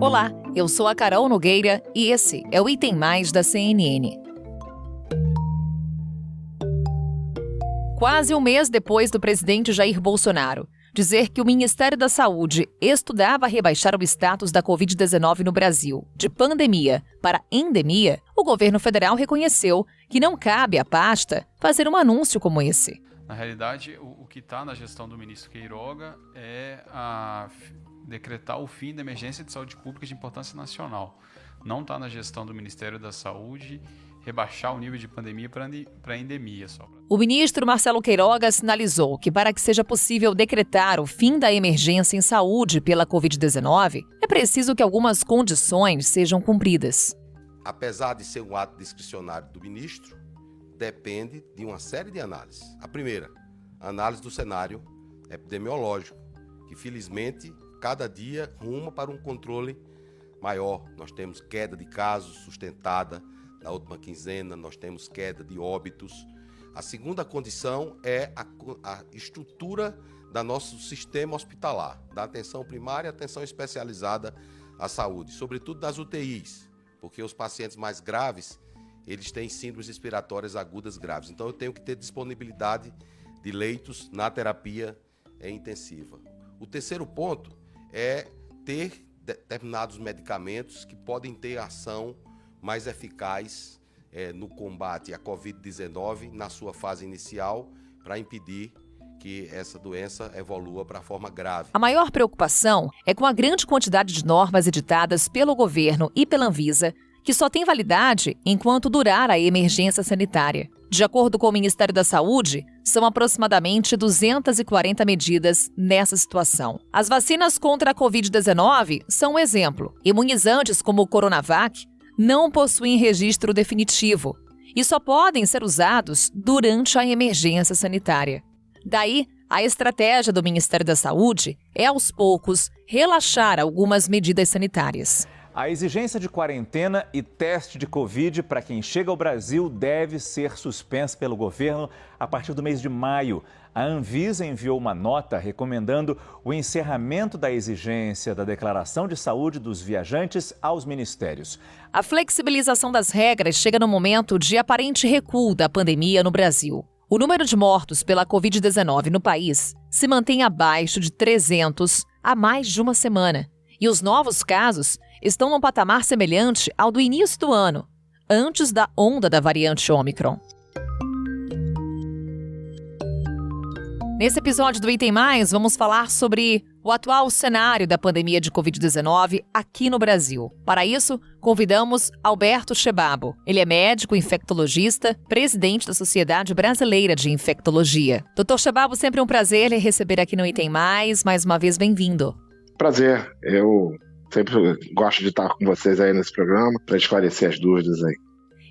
Olá, eu sou a Carol Nogueira e esse é o Item Mais da CNN. Quase um mês depois do presidente Jair Bolsonaro dizer que o Ministério da Saúde estudava rebaixar o status da Covid-19 no Brasil de pandemia para endemia, o governo federal reconheceu que não cabe à pasta fazer um anúncio como esse. Na realidade, o que está na gestão do ministro Queiroga é decretar o fim da emergência de saúde pública de importância nacional. Não está na gestão do Ministério da Saúde rebaixar o nível de pandemia para endemia. O ministro Marcelo Queiroga sinalizou que para que seja possível decretar o fim da emergência em saúde pela Covid-19, é preciso que algumas condições sejam cumpridas. Apesar de ser um ato discricionário do ministro, depende de uma série de análises. A primeira, a análise do cenário epidemiológico, que felizmente cada dia ruma para um controle maior. Nós temos queda de casos sustentada na última quinzena, nós temos queda de óbitos. A segunda condição é a estrutura do nosso sistema hospitalar, da atenção primária e atenção especializada à saúde, sobretudo das UTIs, porque os pacientes mais graves, eles têm síndromes respiratórias agudas graves. Então eu tenho que ter disponibilidade de leitos na terapia intensiva. O terceiro ponto é ter determinados medicamentos que podem ter ação mais eficaz no combate à Covid-19 na sua fase inicial, para impedir que essa doença evolua para a forma grave. A maior preocupação é com a grande quantidade de normas editadas pelo governo e pela Anvisa, que só tem validade enquanto durar a emergência sanitária. De acordo com o Ministério da Saúde, são aproximadamente 240 medidas nessa situação. As vacinas contra a Covid-19 são um exemplo. Imunizantes como o Coronavac não possuem registro definitivo e só podem ser usados durante a emergência sanitária. Daí, a estratégia do Ministério da Saúde é, aos poucos, relaxar algumas medidas sanitárias. A exigência de quarentena e teste de Covid para quem chega ao Brasil deve ser suspensa pelo governo a partir do mês de maio. A Anvisa enviou uma nota recomendando o encerramento da exigência da declaração de saúde dos viajantes aos ministérios. A flexibilização das regras chega no momento de aparente recuo da pandemia no Brasil. O número de mortos pela Covid-19 no país se mantém abaixo de 300 há mais de uma semana. E os novos casos estão num patamar semelhante ao do início do ano, antes da onda da variante Ômicron. Nesse episódio do Item Mais, vamos falar sobre o atual cenário da pandemia de Covid-19 aqui no Brasil. Para isso, convidamos Alberto Chebabo. Ele é médico infectologista, presidente da Sociedade Brasileira de Infectologia. Dr. Chebabo, sempre um prazer lhe receber aqui no Item Mais uma vez bem-vindo. Prazer, eu sempre gosto de estar com vocês aí nesse programa para esclarecer as dúvidas aí.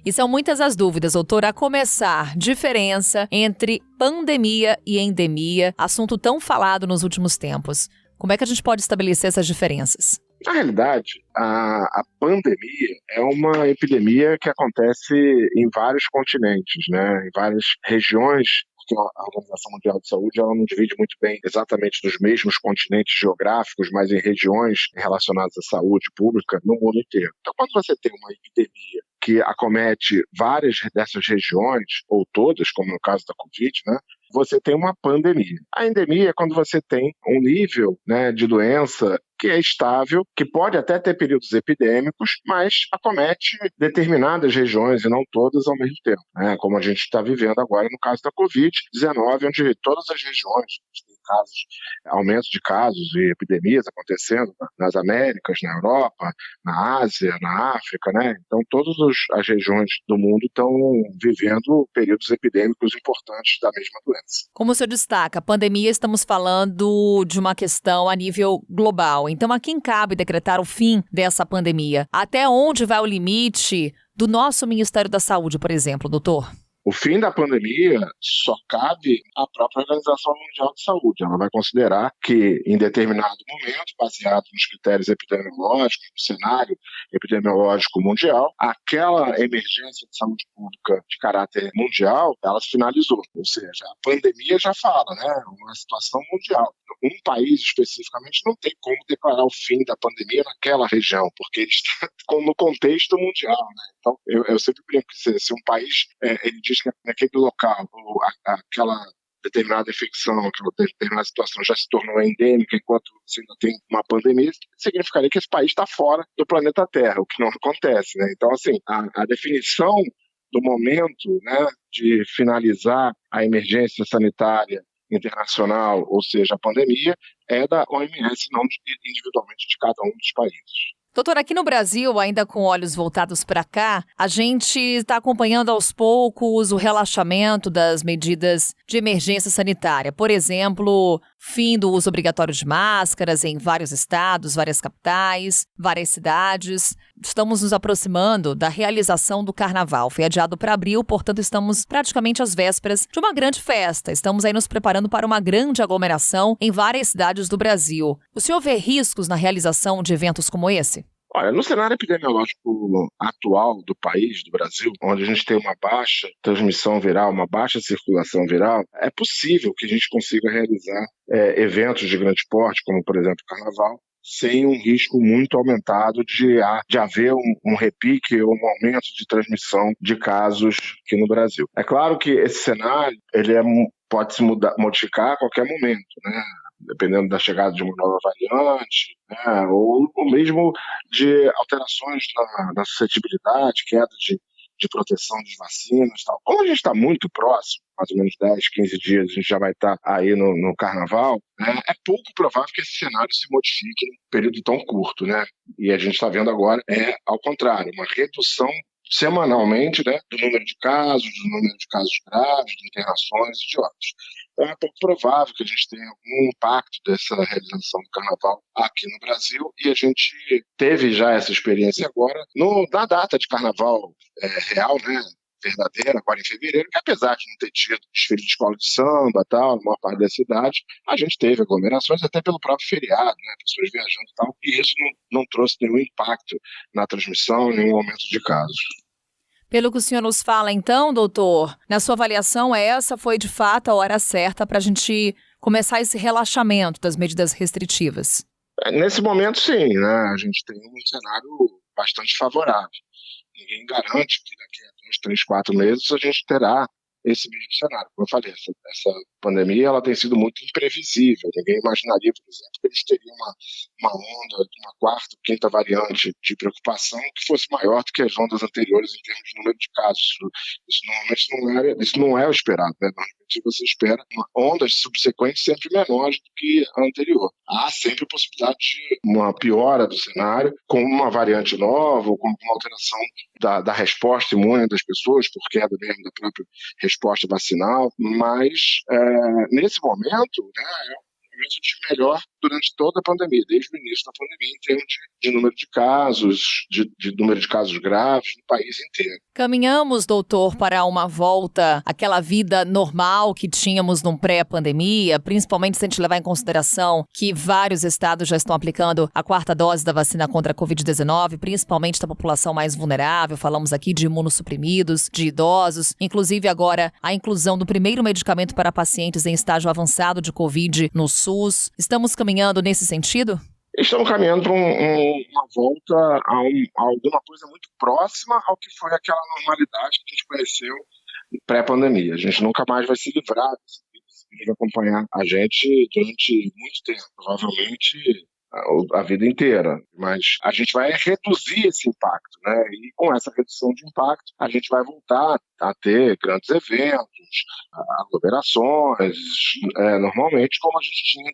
E são muitas as dúvidas, doutor, a começar, diferença entre pandemia e endemia, assunto tão falado nos últimos tempos. Como é que a gente pode estabelecer essas diferenças? Na realidade, a pandemia é uma epidemia que acontece em vários continentes, né? Em várias regiões, porque a Organização Mundial de Saúde ela não divide muito bem exatamente nos mesmos continentes geográficos, mas em regiões relacionadas à saúde pública no mundo inteiro. Então, quando você tem uma epidemia que acomete várias dessas regiões, ou todas, como no caso da Covid, né, você tem uma pandemia. A endemia é quando você tem um nível, né, de doença que é estável, que pode até ter períodos epidêmicos, mas acomete determinadas regiões e não todas ao mesmo tempo, né? Como a gente está vivendo agora no caso da Covid-19, onde todas as regiões têm casos, aumento de casos e epidemias acontecendo nas Américas, na Europa, na Ásia, na África, né? Então todas as regiões do mundo estão vivendo períodos epidêmicos importantes da mesma doença. Como o senhor destaca, a pandemia, estamos falando de uma questão a nível global. Então, a quem cabe decretar o fim dessa pandemia? Até onde vai o limite do nosso Ministério da Saúde, por exemplo, doutor? O fim da pandemia só cabe à própria Organização Mundial de Saúde. Ela vai considerar que, em determinado momento, baseado nos critérios epidemiológicos, no cenário epidemiológico mundial, aquela emergência de saúde pública de caráter mundial, ela se finalizou. Ou seja, a pandemia já fala, né? Uma situação mundial. Um país especificamente não tem como declarar o fim da pandemia naquela região, porque ele está no contexto mundial, né? Então, eu sempre brinco que se um país ele diz que naquele local aquela determinada infecção, aquela determinada situação já se tornou endêmica enquanto você ainda tem uma pandemia, significaria que esse país está fora do planeta Terra, o que não acontece, né? Então, assim, a definição do momento, né, de finalizar a emergência sanitária internacional, ou seja, a pandemia, é da OMS, não individualmente de cada um dos países. Doutor, aqui no Brasil, ainda com olhos voltados para cá, a gente está acompanhando aos poucos o relaxamento das medidas de emergência sanitária. Por exemplo, fim do uso obrigatório de máscaras em vários estados, várias capitais, várias cidades. Estamos nos aproximando da realização do Carnaval. Foi adiado para abril, portanto estamos praticamente às vésperas de uma grande festa. Estamos aí nos preparando para uma grande aglomeração em várias cidades do Brasil. O senhor vê riscos na realização de eventos como esse? Olha, no cenário epidemiológico atual do país, do Brasil, onde a gente tem uma baixa transmissão viral, uma baixa circulação viral, é possível que a gente consiga realizar eventos de grande porte, como, por exemplo, o Carnaval, sem um risco muito aumentado de haver um repique ou um aumento de transmissão de casos aqui no Brasil. É claro que esse cenário pode se modificar a qualquer momento, né? Dependendo da chegada de uma nova variante, né? ou mesmo de alterações na suscetibilidade, queda de proteção de vacinas e tal. Como a gente está muito próximo, mais ou menos 10, 15 dias, a gente já vai estar aí no Carnaval, né? É pouco provável que esse cenário se modifique em um período tão curto, né? E a gente está vendo agora, ao contrário, uma redução semanalmente, né, do número de casos graves, de internações e de óbitos. Então, é pouco provável que a gente tenha algum impacto dessa realização do Carnaval aqui no Brasil, e a gente teve já essa experiência agora na data de Carnaval real, né, verdadeira, agora em fevereiro, que apesar de não ter tido desfile de escola de samba e tal, na maior parte da cidade, a gente teve aglomerações até pelo próprio feriado, né, pessoas viajando e tal, e isso não trouxe nenhum impacto na transmissão, nenhum aumento de casos. Pelo que o senhor nos fala, então, doutor, na sua avaliação, essa foi de fato a hora certa para a gente começar esse relaxamento das medidas restritivas? Nesse momento, sim, né? A gente tem um cenário bastante favorável. Ninguém garante que daqui a 2, 3, 4 meses a gente terá esse mesmo cenário. Como eu falei, essa pandemia ela tem sido muito imprevisível. Ninguém imaginaria, por exemplo, que eles teriam uma onda de uma quarta, quinta variante de preocupação que fosse maior do que as ondas anteriores em termos de número de casos. Isso normalmente não é o esperado, né? Normalmente você espera ondas subsequentes sempre menores do que a anterior. Há sempre a possibilidade de uma piora do cenário com uma variante nova ou com uma alteração da resposta imune das pessoas, por queda mesmo da própria resposta vacinal, mas nesse momento, né, é um momento de melhor durante toda a pandemia, desde o início da pandemia, em termos de número de casos, de número de casos graves no país inteiro. Caminhamos, doutor, para uma volta àquela vida normal que tínhamos num pré-pandemia, principalmente se a gente levar em consideração que vários estados já estão aplicando a 4ª dose da vacina contra a Covid-19, principalmente da população mais vulnerável. Falamos aqui de imunossuprimidos, de idosos, inclusive agora a inclusão do primeiro medicamento para pacientes em estágio avançado de Covid no SUS. Estamos caminhando nesse sentido? Estamos caminhando para uma volta a alguma coisa muito próxima ao que foi aquela normalidade que a gente conheceu pré-pandemia. A gente nunca mais vai se livrar desse vírus, ele vai acompanhar a gente durante muito tempo, provavelmente a vida inteira, mas a gente vai reduzir esse impacto, né? E com essa redução de impacto, a gente vai voltar a ter grandes eventos, aglomerações, normalmente como a gente tinha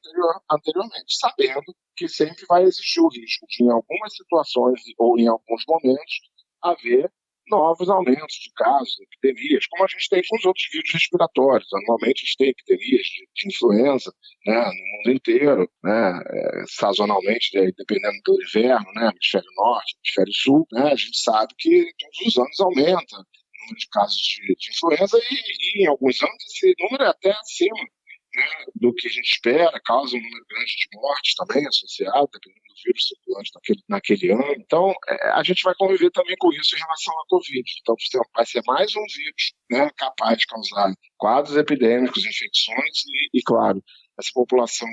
anteriormente, sabendo que sempre vai existir o risco de, em algumas situações ou em alguns momentos, haver novos aumentos de casos, epidemias, como a gente tem com os outros vírus respiratórios. Anualmente a gente tem epidemias de influenza, né, no mundo inteiro, né, sazonalmente, dependendo do inverno, né, hemisfério norte, hemisfério sul, né, a gente sabe que todos os anos aumenta o número de casos de influenza e em alguns anos esse número é até acima, né, do que a gente espera, causa um número grande de mortes também associado, dependendo do vírus circulante naquele ano. Então, a gente vai conviver também com isso em relação à Covid. Então, vai ser mais um vírus, né, capaz de causar quadros epidêmicos, infecções e, claro, essa população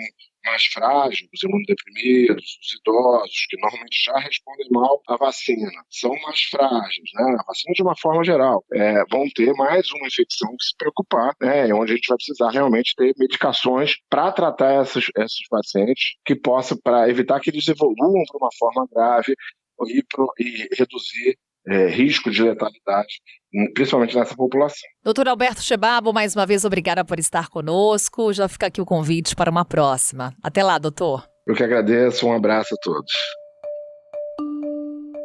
mais frágil, os imunodeprimidos, os idosos, que normalmente já respondem mal à vacina, são mais frágeis, né? A vacina de uma forma geral, vão ter mais uma infecção que se preocupar, né? Onde a gente vai precisar realmente ter medicações para tratar esses pacientes, que possa, para evitar que eles evoluam para uma forma grave e reduzir risco de letalidade, principalmente nessa população. Doutor Alberto Chebabo, mais uma vez, obrigada por estar conosco. Já fica aqui o convite para uma próxima. Até lá, doutor. Eu que agradeço, um abraço a todos.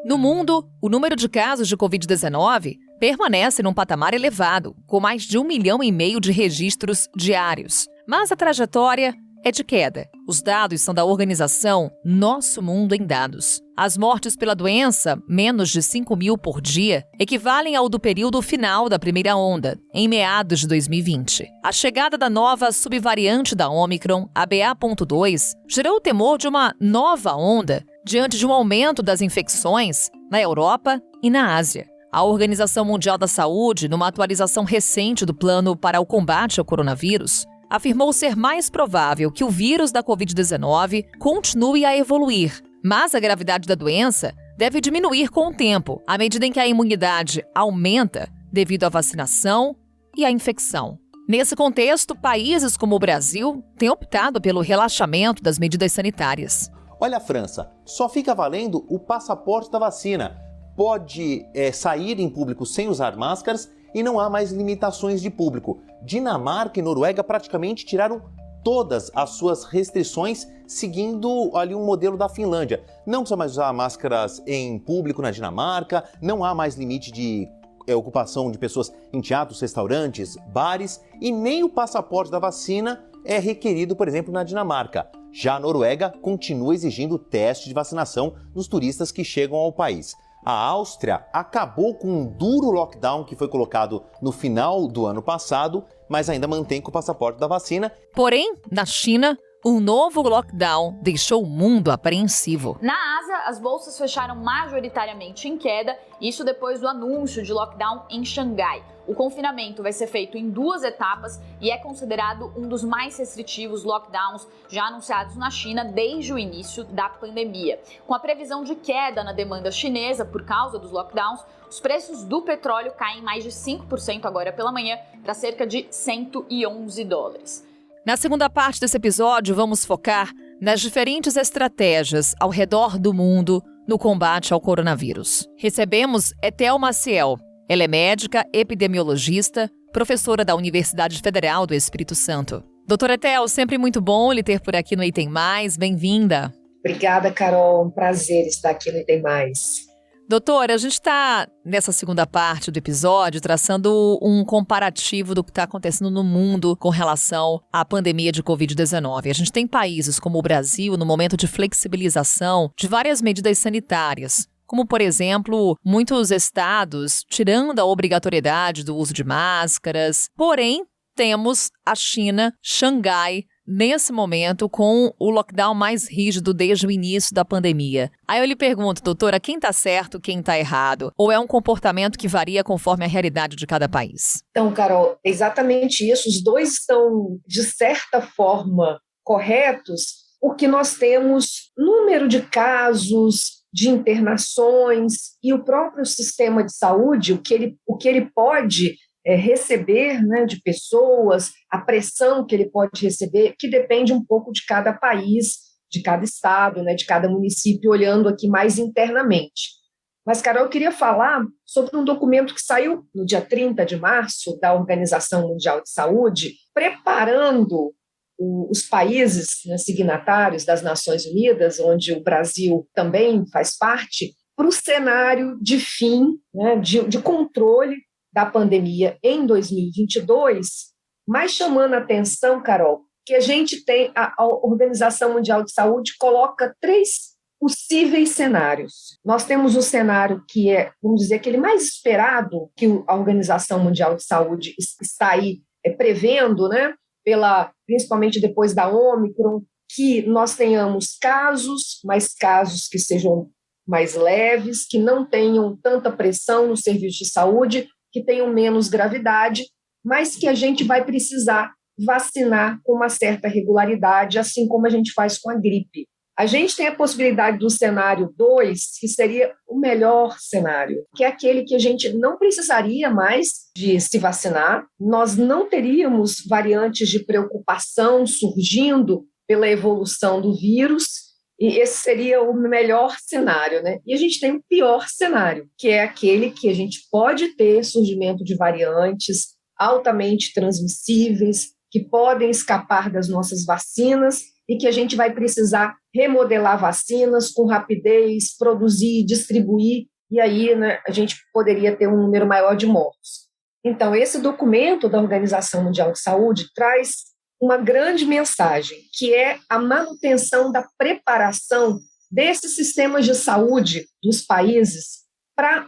No mundo, o número de casos de Covid-19 permanece num patamar elevado, com mais de 1,5 milhão de registros diários. Mas a trajetória é de queda. Os dados são da organização Nosso Mundo em Dados. As mortes pela doença, menos de 5.000 por dia, equivalem ao do período final da primeira onda, em meados de 2020. A chegada da nova subvariante da Omicron, a BA.2, gerou o temor de uma nova onda diante de um aumento das infecções na Europa e na Ásia. A Organização Mundial da Saúde, numa atualização recente do Plano para o Combate ao Coronavírus, afirmou ser mais provável que o vírus da Covid-19 continue a evoluir, mas a gravidade da doença deve diminuir com o tempo, à medida em que a imunidade aumenta devido à vacinação e à infecção. Nesse contexto, países como o Brasil têm optado pelo relaxamento das medidas sanitárias. Olha a França, só fica valendo o passaporte da vacina. Pode sair em público sem usar máscaras e não há mais limitações de público. Dinamarca e Noruega praticamente tiraram todas as suas restrições, seguindo ali um modelo da Finlândia. Não precisa mais usar máscaras em público na Dinamarca, não há mais limite de ocupação de pessoas em teatros, restaurantes, bares e nem o passaporte da vacina é requerido, por exemplo, na Dinamarca. Já a Noruega continua exigindo teste de vacinação dos turistas que chegam ao país. A Áustria acabou com um duro lockdown que foi colocado no final do ano passado, mas ainda mantém com o passaporte da vacina. Porém, na China, um novo lockdown deixou o mundo apreensivo. Na Ásia, as bolsas fecharam majoritariamente em queda, isso depois do anúncio de lockdown em Xangai. O confinamento vai ser feito em 2 etapas e é considerado um dos mais restritivos lockdowns já anunciados na China desde o início da pandemia. Com a previsão de queda na demanda chinesa por causa dos lockdowns, os preços do petróleo caem mais de 5% agora pela manhã para cerca de $111. Na segunda parte desse episódio, vamos focar nas diferentes estratégias ao redor do mundo no combate ao coronavírus. Recebemos Ethel Maciel. Ela é médica, epidemiologista, professora da Universidade Federal do Espírito Santo. Doutora Ethel, sempre muito bom lhe ter por aqui no Item Mais. Bem-vinda. Obrigada, Carol. Um prazer estar aqui no Item Mais. Doutora, a gente está, nessa segunda parte do episódio, traçando um comparativo do que está acontecendo no mundo com relação à pandemia de Covid-19. A gente tem países como o Brasil no momento de flexibilização de várias medidas sanitárias, como, por exemplo, muitos estados tirando a obrigatoriedade do uso de máscaras. Porém, temos a China, Xangai, nesse momento, com o lockdown mais rígido desde o início da pandemia. Aí eu lhe pergunto, doutora, quem está certo, quem está errado? Ou é um comportamento que varia conforme a realidade de cada país? Então, Carol, é exatamente isso. Os dois estão, de certa forma, corretos, porque nós temos número de casos, de internações e o próprio sistema de saúde, o que ele pode receber, né, de pessoas, a pressão que ele pode receber, que depende um pouco de cada país, de cada estado, né, de cada município, olhando aqui mais internamente. Mas, Carol, eu queria falar sobre um documento que saiu no dia 30 de março da Organização Mundial de Saúde, preparando os países, né, signatários das Nações Unidas, onde o Brasil também faz parte, para o cenário de fim, né, de controle da pandemia em 2022, mas chamando a atenção, Carol, que a gente tem, a Organização Mundial de Saúde coloca 3 possíveis cenários. Nós temos o cenário que é, vamos dizer, aquele mais esperado, que a Organização Mundial de Saúde está aí prevendo, né, principalmente depois da Ômicron, que nós tenhamos casos, mas casos que sejam mais leves, que não tenham tanta pressão no serviço de saúde, que tenham menos gravidade, mas que a gente vai precisar vacinar com uma certa regularidade, assim como a gente faz com a gripe. A gente tem a possibilidade do cenário 2, que seria o melhor cenário, que é aquele que a gente não precisaria mais de se vacinar, nós não teríamos variantes de preocupação surgindo pela evolução do vírus, e esse seria o melhor cenário, né? E a gente tem o pior cenário, que é aquele que a gente pode ter surgimento de variantes altamente transmissíveis, que podem escapar das nossas vacinas e que a gente vai precisar remodelar vacinas com rapidez, produzir, distribuir, e aí, né, a gente poderia ter um número maior de mortos. Então, esse documento da Organização Mundial de Saúde traz uma grande mensagem, que é a manutenção da preparação desses sistemas de saúde dos países para,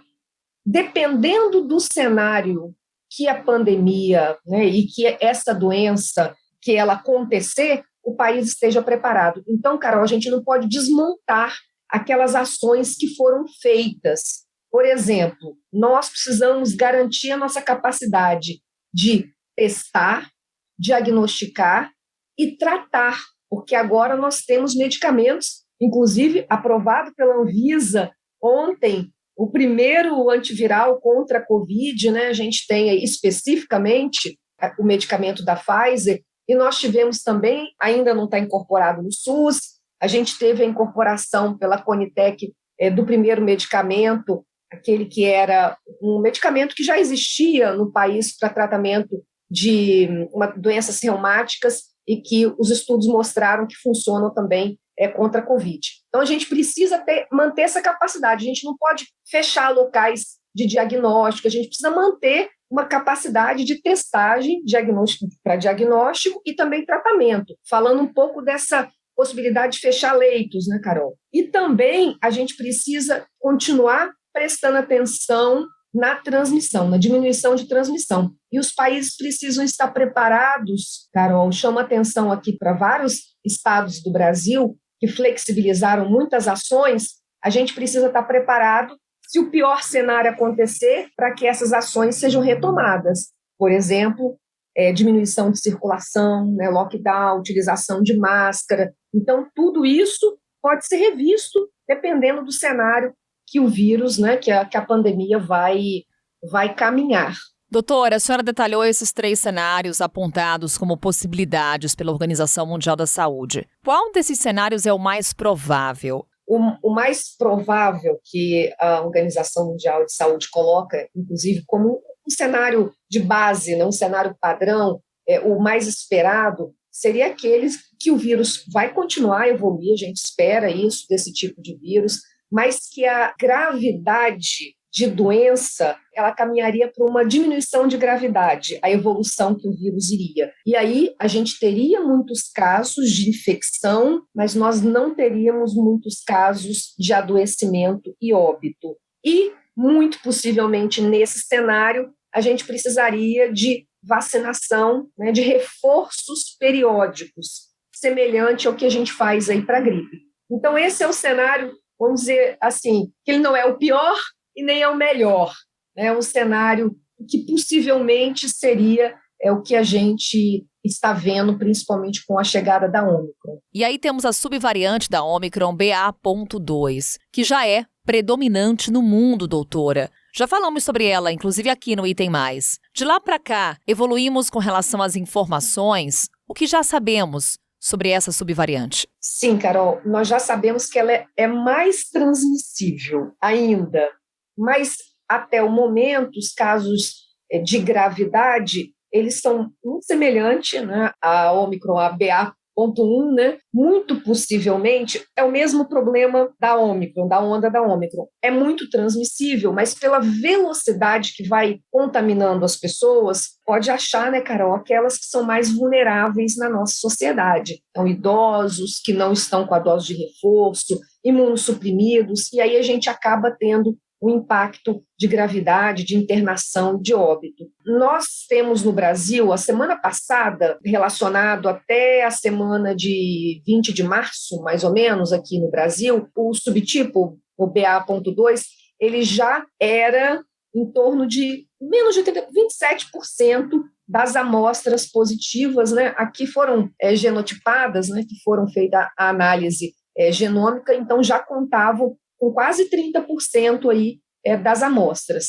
dependendo do cenário que a pandemia, né, e que essa doença, que ela acontecer, o país esteja preparado. Então, Carol, a gente não pode desmontar aquelas ações que foram feitas. Por exemplo, nós precisamos garantir a nossa capacidade de testar, diagnosticar e tratar, porque agora nós temos medicamentos, inclusive aprovado pela Anvisa ontem, o primeiro antiviral contra a Covid, né? A gente tem aí especificamente o medicamento da Pfizer, e nós tivemos também, ainda não está incorporado no SUS, a gente teve a incorporação pela Conitec do primeiro medicamento, aquele que era um medicamento que já existia no país para tratamento de doenças reumáticas e que os estudos mostraram que funcionam também contra a Covid. Então, a gente precisa manter essa capacidade, a gente não pode fechar locais de diagnóstico, a gente precisa manter uma capacidade de testagem para diagnóstico e também tratamento, falando um pouco dessa possibilidade de fechar leitos, né, Carol? E também a gente precisa continuar prestando atenção na transmissão, na diminuição de transmissão. E os países precisam estar preparados, Carol, chama atenção aqui para vários estados do Brasil que flexibilizaram muitas ações, a gente precisa estar preparado se o pior cenário acontecer, para que essas ações sejam retomadas. Por exemplo, diminuição de circulação, né, lockdown, utilização de máscara. Então, tudo isso pode ser revisto dependendo do cenário que o vírus, né, que a pandemia vai caminhar. Doutora, a senhora detalhou esses 3 cenários apontados como possibilidades pela Organização Mundial da Saúde. Qual desses cenários é o mais provável? O mais provável que a Organização Mundial de Saúde coloca, inclusive, como um cenário de base, né, um cenário padrão, o mais esperado, seria aquele que o vírus vai continuar a evoluir, a gente espera isso desse tipo de vírus, mas que a gravidade de doença, ela caminharia para uma diminuição de gravidade, a evolução que o vírus iria. E aí a gente teria muitos casos de infecção, mas nós não teríamos muitos casos de adoecimento e óbito. E, muito possivelmente, nesse cenário, a gente precisaria de vacinação, né, de reforços periódicos, semelhante ao que a gente faz aí para a gripe. Então, esse é o cenário, vamos dizer assim, que ele não é o pior, e nem é o melhor, né? Um cenário que possivelmente seria o que a gente está vendo, principalmente com a chegada da Ômicron. E aí temos a subvariante da Ômicron BA.2, que já é predominante no mundo, doutora. Já falamos sobre ela, inclusive aqui no Item Mais. De lá para cá, evoluímos com relação às informações, o que já sabemos sobre essa subvariante? Sim, Carol, nós já sabemos que ela é mais transmissível ainda, mas até o momento os casos de gravidade, eles são muito semelhantes, né, à Ômicron, a BA.1, né? Muito possivelmente é o mesmo problema da Ômicron, da onda da Ômicron. É muito transmissível, mas pela velocidade que vai contaminando as pessoas, pode achar, né, Carol, aquelas que são mais vulneráveis na nossa sociedade. Então, idosos que não estão com a dose de reforço imunossuprimidos, e aí a gente acaba tendo um impacto de gravidade, de internação, de óbito. Nós temos no Brasil, a semana passada, relacionado até a semana de 20 de março, mais ou menos, aqui no Brasil, o subtipo, o BA.2, ele já era em torno de menos de 27% das amostras positivas, né, aqui foram genotipadas, né, que foram feita a análise genômica, então já contavam com quase 30% aí, das amostras.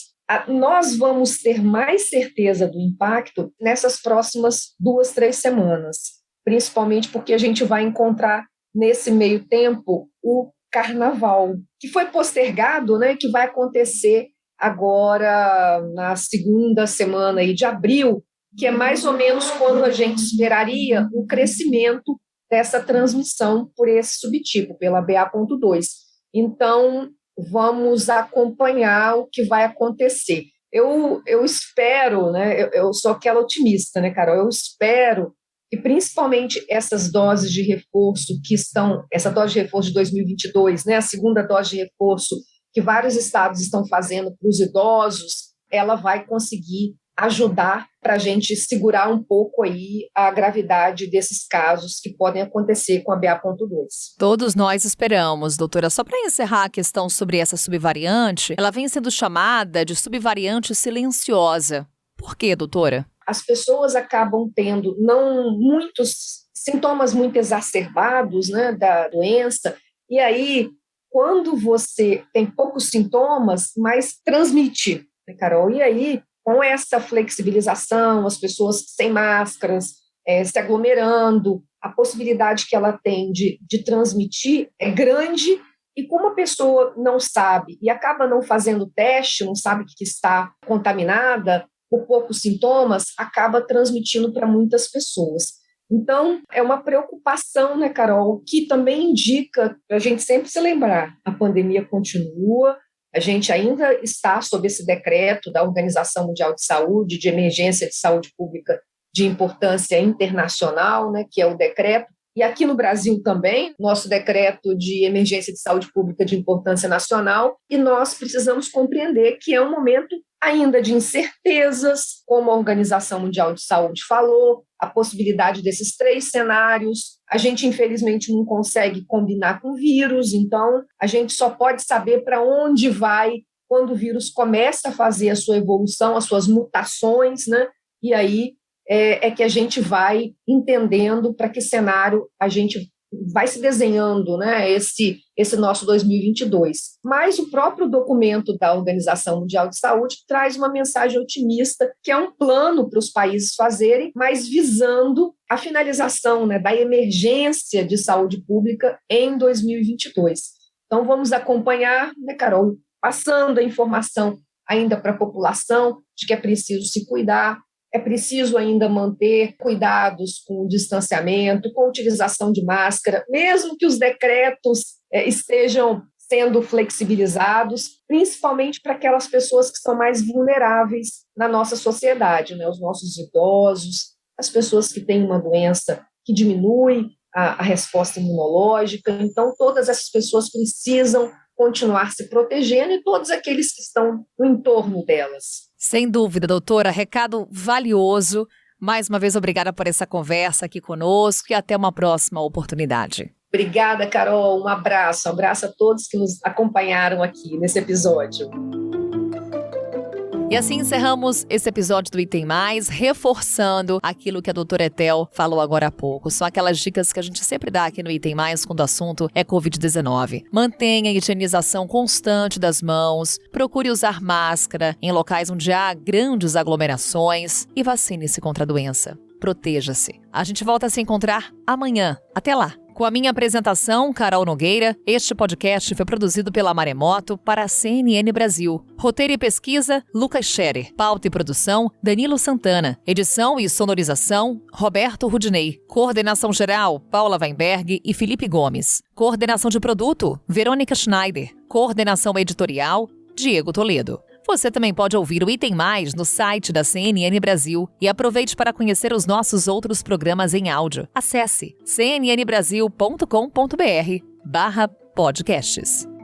Nós vamos ter mais certeza do impacto nessas próximas 2-3 semanas, principalmente porque a gente vai encontrar nesse meio tempo o carnaval, que foi postergado, né, que vai acontecer agora na segunda semana aí de abril, que é mais ou menos quando a gente esperaria um crescimento dessa transmissão por esse subtipo, pela BA.2. Então, vamos acompanhar o que vai acontecer. Eu espero, né, eu sou aquela otimista, né, Carol? Eu espero que principalmente essas doses de reforço que estão, essa dose de reforço de 2022, né, a segunda dose de reforço que vários estados estão fazendo para os idosos, ela vai conseguir ajudar para a gente segurar um pouco aí a gravidade desses casos que podem acontecer com a BA.2. Todos nós esperamos, doutora. Só para encerrar a questão sobre essa subvariante, ela vem sendo chamada de subvariante silenciosa. Por quê, doutora? As pessoas acabam tendo não muitos sintomas muito exacerbados, né, da doença, e aí, quando você tem poucos sintomas, mas transmite, né, Carol? E aí, com essa flexibilização, as pessoas sem máscaras, se aglomerando, a possibilidade que ela tem de transmitir é grande, e como a pessoa não sabe e acaba não fazendo teste, não sabe que está contaminada, por poucos sintomas, acaba transmitindo para muitas pessoas. Então, é uma preocupação, né, Carol, que também indica para a gente sempre se lembrar, a pandemia continua, a gente ainda está sob esse decreto da Organização Mundial de Saúde, de emergência de saúde pública de importância internacional, né, que é o decreto, e aqui no Brasil também, nosso decreto de emergência de saúde pública de importância nacional, e nós precisamos compreender que é um momento ainda de incertezas, como a Organização Mundial de Saúde falou, a possibilidade desses 3 cenários. A gente, infelizmente, não consegue combinar com o vírus, então a gente só pode saber para onde vai quando o vírus começa a fazer a sua evolução, as suas mutações, né? E aí é que a gente vai entendendo para que cenário a gente vai se desenhando, né, esse nosso 2022. Mas o próprio documento da Organização Mundial de Saúde traz uma mensagem otimista, que é um plano para os países fazerem, mas visando a finalização, né, da emergência de saúde pública em 2022. Então, vamos acompanhar, né, Carol, passando a informação ainda para a população de que é preciso se cuidar, é preciso ainda manter cuidados com o distanciamento, com a utilização de máscara, mesmo que os decretos estejam sendo flexibilizados, principalmente para aquelas pessoas que são mais vulneráveis na nossa sociedade, né? Os nossos idosos, as pessoas que têm uma doença que diminui a resposta imunológica. Então, todas essas pessoas precisam continuar se protegendo e todos aqueles que estão no entorno delas. Sem dúvida, doutora, recado valioso. Mais uma vez, obrigada por essa conversa aqui conosco e até uma próxima oportunidade. Obrigada, Carol. Um abraço a todos que nos acompanharam aqui nesse episódio. E assim encerramos esse episódio do Item Mais, reforçando aquilo que a doutora Ethel falou agora há pouco. São aquelas dicas que a gente sempre dá aqui no Item Mais quando o assunto é Covid-19. Mantenha a higienização constante das mãos, procure usar máscara em locais onde há grandes aglomerações e vacine-se contra a doença. Proteja-se. A gente volta a se encontrar amanhã. Até lá! Com a minha apresentação, Carol Nogueira, este podcast foi produzido pela Maremoto para a CNN Brasil. Roteiro e pesquisa, Lucas Scherer. Pauta e produção, Danilo Santana. Edição e sonorização, Roberto Rudinei. Coordenação geral, Paula Weinberg e Felipe Gomes. Coordenação de produto, Verônica Schneider. Coordenação editorial, Diego Toledo. Você também pode ouvir o Item Mais no site da CNN Brasil e aproveite para conhecer os nossos outros programas em áudio. Acesse cnnbrasil.com.br/podcast. Podcasts.